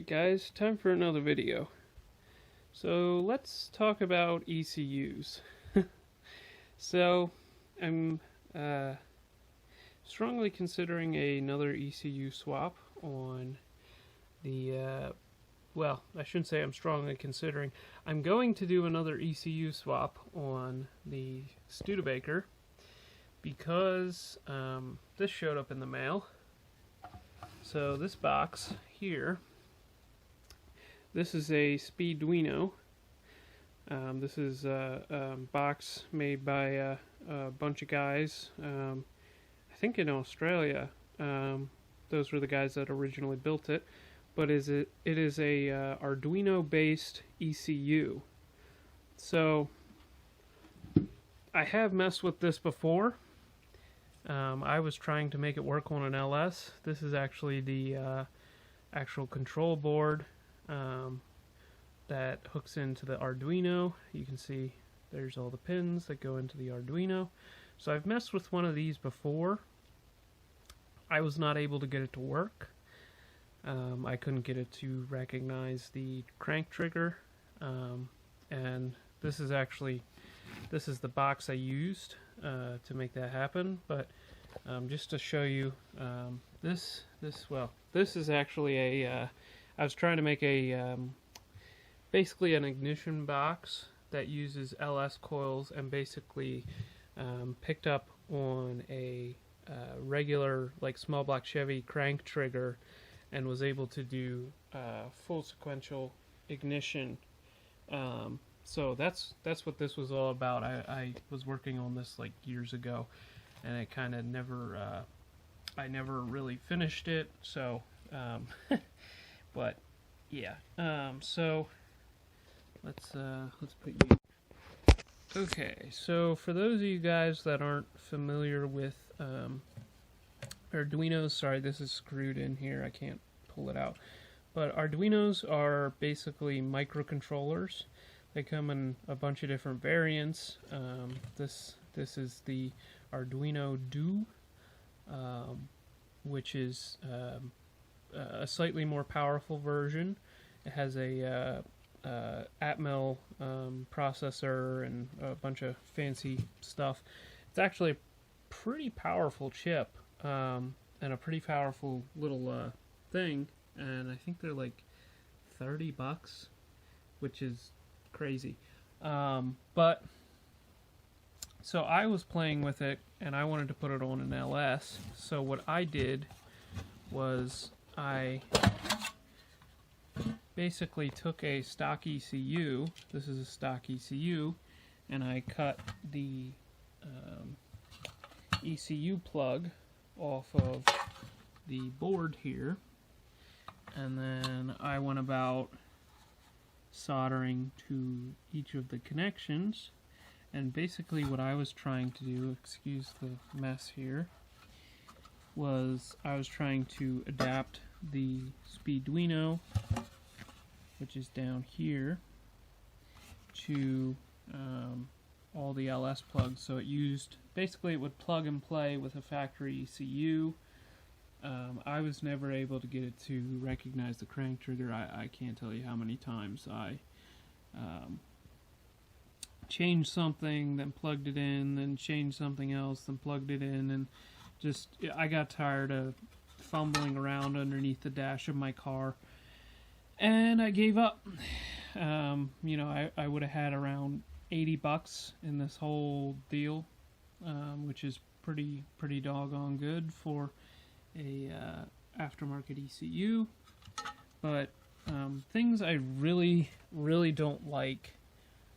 guys, time for another video. So let's talk about ECUs. So I'm strongly considering another ECU swap on the well, I shouldn't say I'm strongly considering. I'm going to do another ECU swap on the Studebaker because this showed up in the mail. So this box here, this is a Speeduino. This is a box made by a bunch of guys, I think in Australia. Those were the guys that originally built it. But it is a Arduino-based ECU. So I have messed with this before. I was trying to make it work on an LS. This is actually the actual control board that hooks into the Arduino. You can see there's all the pins that go into the Arduino. So I've messed with one of these before. I was not able to get it to work. I couldn't get it to recognize the crank trigger, and this is the box I used to make that happen. But just to show you, this is actually a I was trying to make a basically an ignition box that uses LS coils and basically picked up on a regular like small block Chevy crank trigger and was able to do full sequential ignition. So that's what this was all about. I was working on this like years ago, and I kind of never I never really finished it. So but yeah. So let's put you. Okay, so for those of you guys that aren't familiar with Arduinos, sorry, this is screwed in here, I can't pull it out. But Arduinos are basically microcontrollers. They come in a bunch of different variants. This is the Arduino Do, which is a slightly more powerful version. It has a Atmel processor and a bunch of fancy stuff. It's actually a pretty powerful chip, and a pretty powerful little thing, and I think they're like $30, which is crazy. But so I was playing with it and I wanted to put it on an LS. So what I did was I basically took a stock ECU, this is a stock ECU, and I cut the ECU plug off of the board here, and then I went about soldering to each of the connections. And basically what I was trying to do, excuse the mess here, was I was trying to adapt the Speeduino, which is down here, to all the LS plugs. So it used, basically it would plug and play with a factory ECU. I was never able to get it to recognize the crank trigger. I can't tell you how many times I changed something, then plugged it in, then changed something else, then plugged it in, and just, I got tired of fumbling around underneath the dash of my car, and I gave up. You know, I would have had around $80 in this whole deal, which is pretty doggone good for a aftermarket ECU. But things I really don't like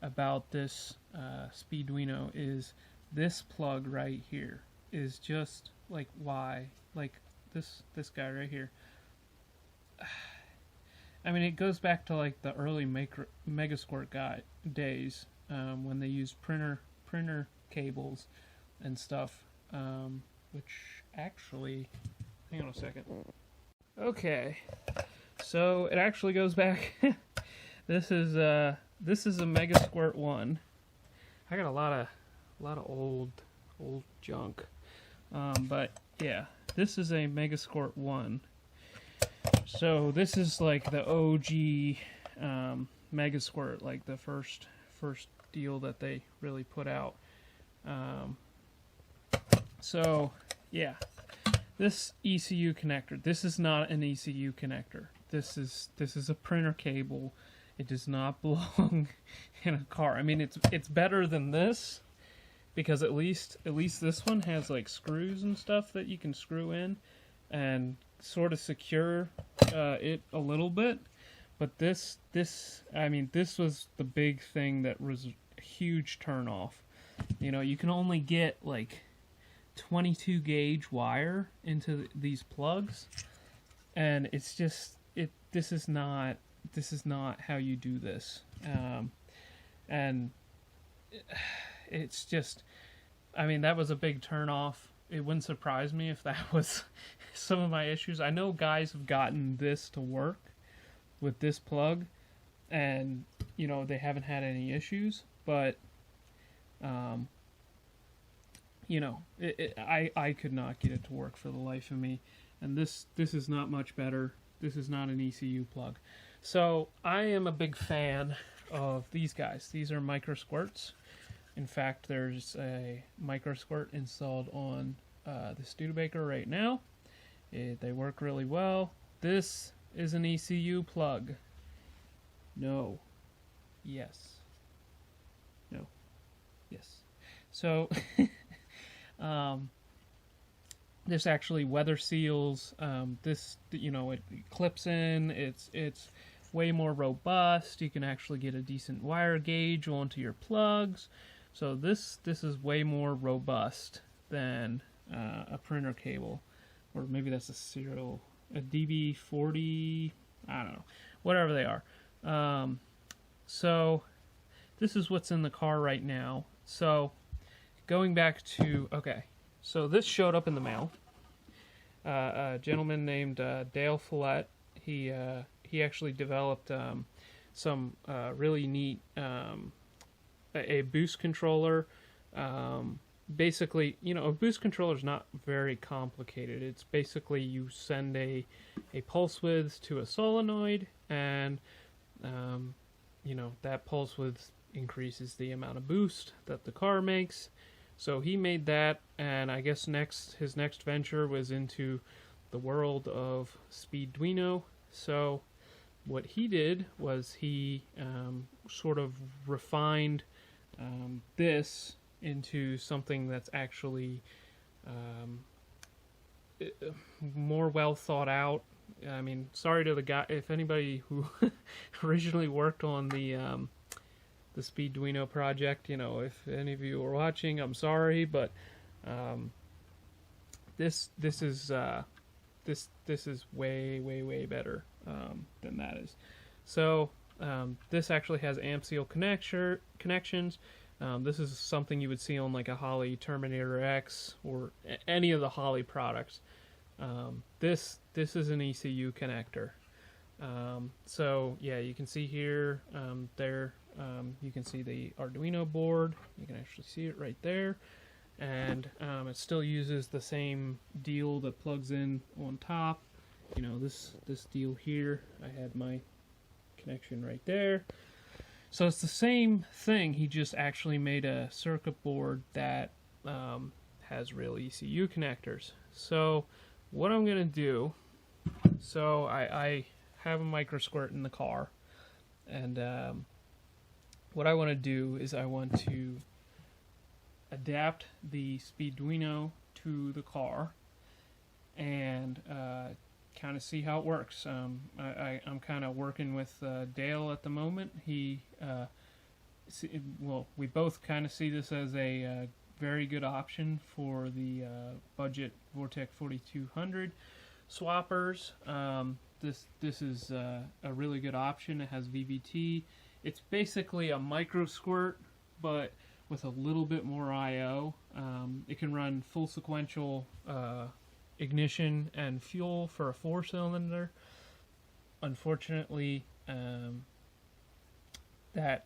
about this Speeduino is this plug right here is just like, why? Like this guy right here. I mean, it goes back to like the early Megasquirt days, when they used printer cables and stuff, which actually, hang on a second. Okay, so it actually goes back. This is a Megasquirt 1. I got a lot of old junk, but yeah, this is a Megasquirt 1. So this is like the OG Mega Squirt, like the first deal that they really put out. So yeah, this ECU connector. This is not an ECU connector. This is a printer cable. It does not belong in a car. I mean, it's better than this because at least this one has like screws and stuff that you can screw in and sort of secure it a little bit. But this I mean, this was the big thing that was a huge turnoff. You know, you can only get like 22 gauge wire into these plugs, and it's just this is not how you do this. And it's just, I mean, that was a big turnoff. It wouldn't surprise me if that was some of my issues. I know guys have gotten this to work with this plug, and you know, they haven't had any issues, but you know, I could not get it to work for the life of me. And this is not much better. This is not an ECU plug. So I am a big fan of these guys. These are micro squirts. In fact, there's a micro squirt installed on the Studebaker right now. They work really well. This is an ECU plug. No. Yes. No. Yes. So this actually weather seals. This, you know, it clips in. It's way more robust. You can actually get a decent wire gauge onto your plugs. So this is way more robust than a printer cable, or maybe that's a DB40. I don't know, whatever they are. So this is what's in the car right now. So going back to, okay, so this showed up in the mail. A gentleman named Dale Follett, he actually developed some really neat a boost controller. Basically, you know, a boost controller is not very complicated. It's basically you send a pulse width to a solenoid, and you know, that pulse width increases the amount of boost that the car makes. So he made that, and I guess his next venture was into the world of Speeduino. So what he did was he sort of refined this into something that's actually more well thought out. I mean, sorry to the guy, if anybody who originally worked on the Speeduino project, you know, if any of you are watching, I'm sorry, but this is way better than that is. So this actually has amp seal connections. This is something you would see on like a Holley Terminator X or any of the Holley products. This is an ECU connector. So yeah, you can see here, you can see the Arduino board. You can actually see it right there, and it still uses the same deal that plugs in on top. You know, this deal here, I had my connection right there. So it's the same thing. He just actually made a circuit board that has real ECU connectors. So what I'm gonna do, so I have a micro squirt in the car, and what I want to do is I want to adapt the Speeduino to the car and kind of see how it works. I'm kind of working with Dale at the moment. We both kind of see this as a very good option for the budget Vortec 4200 swappers. This is a really good option. It has VVT. It's basically a micro squirt, but with a little bit more I/O. It can run full sequential ignition and fuel for a 4-cylinder. Unfortunately, that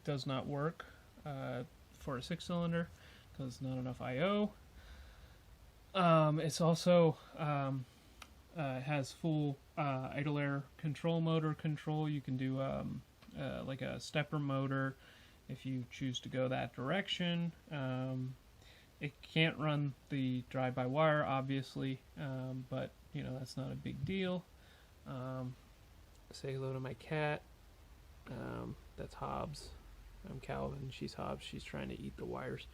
does not work for a 6-cylinder because not enough I/O. It's also has full idle air control motor control. You can do like a stepper motor if you choose to go that direction. It can't run the drive-by-wire, obviously, but you know, that's not a big deal. Say hello to my cat. That's Hobbs. I'm Calvin. She's Hobbs. She's trying to eat the wires.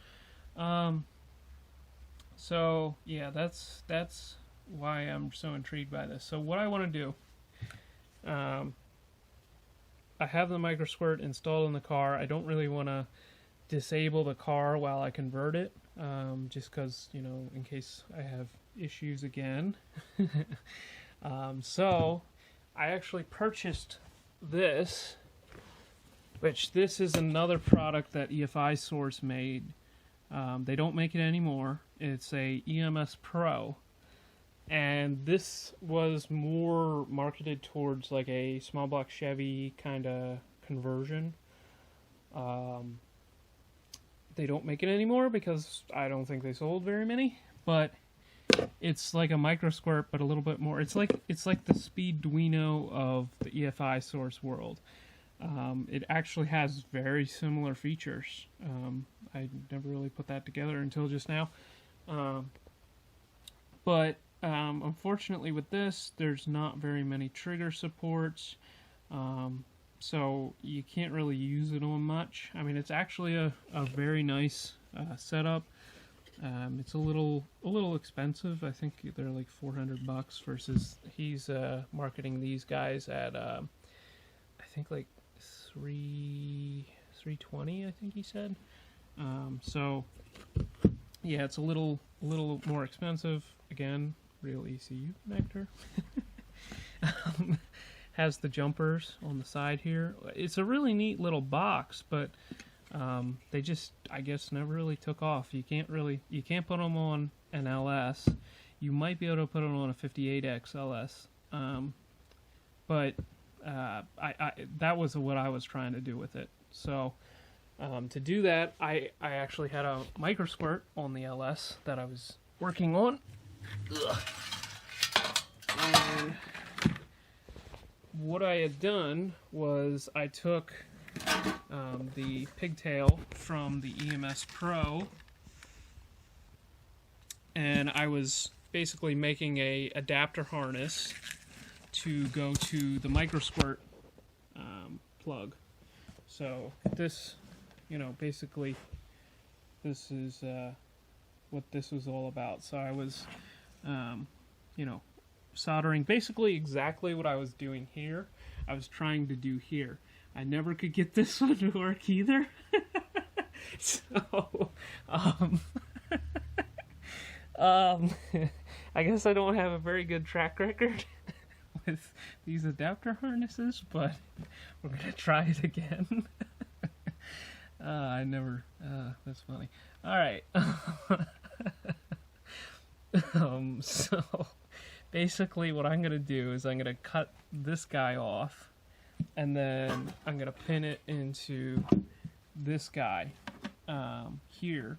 So yeah, that's why I'm so intrigued by this. So what I want to do, I have the microsquirt installed in the car. I don't really want to disable the car while I convert it, just because, you know, in case I have issues again. So I actually purchased this, which this is another product that EFI Source made. They don't make it anymore. It's a EMS Pro, and this was more marketed towards like a small block Chevy kind of conversion. They don't make it anymore because I don't think they sold very many, but it's like a microsquirt, but a little bit more. It's like the Speeduino of the EFI Source world. It actually has very similar features. I never really put that together until just now. But unfortunately with this, there's not very many trigger supports. So you can't really use it on much. I mean, it's actually a very nice setup. It's a little expensive. I think they're like $400 versus he's marketing these guys at I think like $320. I think he said. So yeah, it's a little more expensive. Again, real ECU connector. Has the jumpers on the side here. It's a really neat little box, but they just, I guess, never really took off. You can't put them on an LS. You might be able to put them on a 58X LS, but that was what I was trying to do with it. So to do that, I actually had a microsquirt on the LS that I was working on. And what I had done was I took the pigtail from the EMS Pro, and I was basically making a adapter harness to go to the microsquirt plug. So this, you know, basically this is what this was all about. So I was, you know, soldering basically exactly what I was doing here. I was trying to do here. I never could get this one to work either. So, I guess I don't have a very good track record with these adapter harnesses, but we're gonna try it again. That's funny. Alright. So basically what I'm gonna do is I'm gonna cut this guy off, and then I'm gonna pin it into this guy here,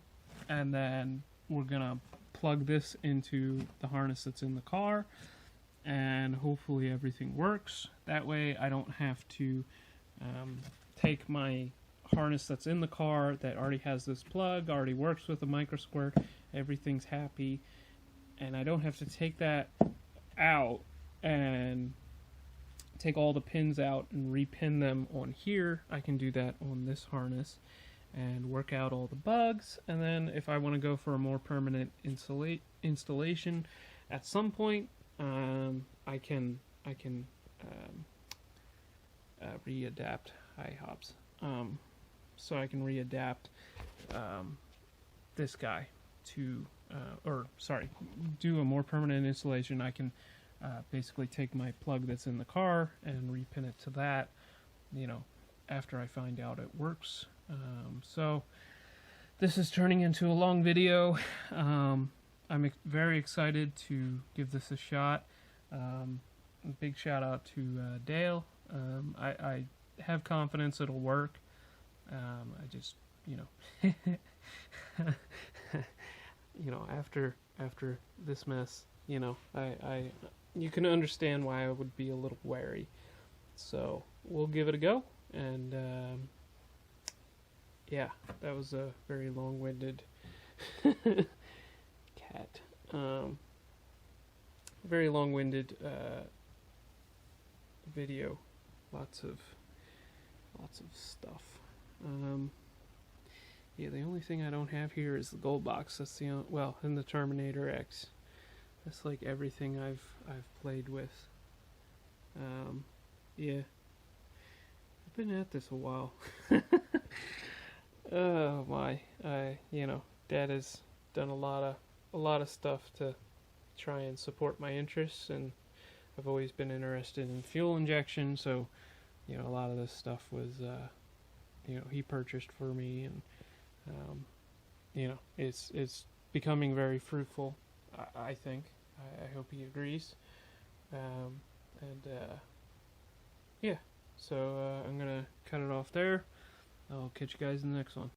and then we're gonna plug this into the harness that's in the car, and hopefully everything works. That way I don't have to take my harness that's in the car that already has this plug, already works with the microsquirt, everything's happy, and I don't have to take that out and take all the pins out and repin them on here. I can do that on this harness and work out all the bugs, and then if I want to go for a more permanent installation at some point, I can readapt. Hi, Hobbs. So I can readapt this guy to, do a more permanent installation. I can basically take my plug that's in the car and repin it to that, you know, after I find out it works. So this is turning into a long video. I'm very excited to give this a shot. A big shout out to Dale. I have confidence it'll work. I just, you know, you know, after this mess, you know, you can understand why I would be a little wary. So we'll give it a go, and yeah, that was a very long-winded cat. Very long-winded video. Lots of stuff. Yeah, the only thing I don't have here is the gold box. That's the only, well, and the Terminator X. That's like everything I've played with. Yeah, I've been at this a while. Oh my, you know, Dad has done a lot of stuff to try and support my interests, and I've always been interested in fuel injection, so you know, a lot of this stuff was you know, he purchased for me, and you know, it's becoming very fruitful. I think. I hope he agrees. And yeah, so I'm gonna cut it off there. I'll catch you guys in the next one.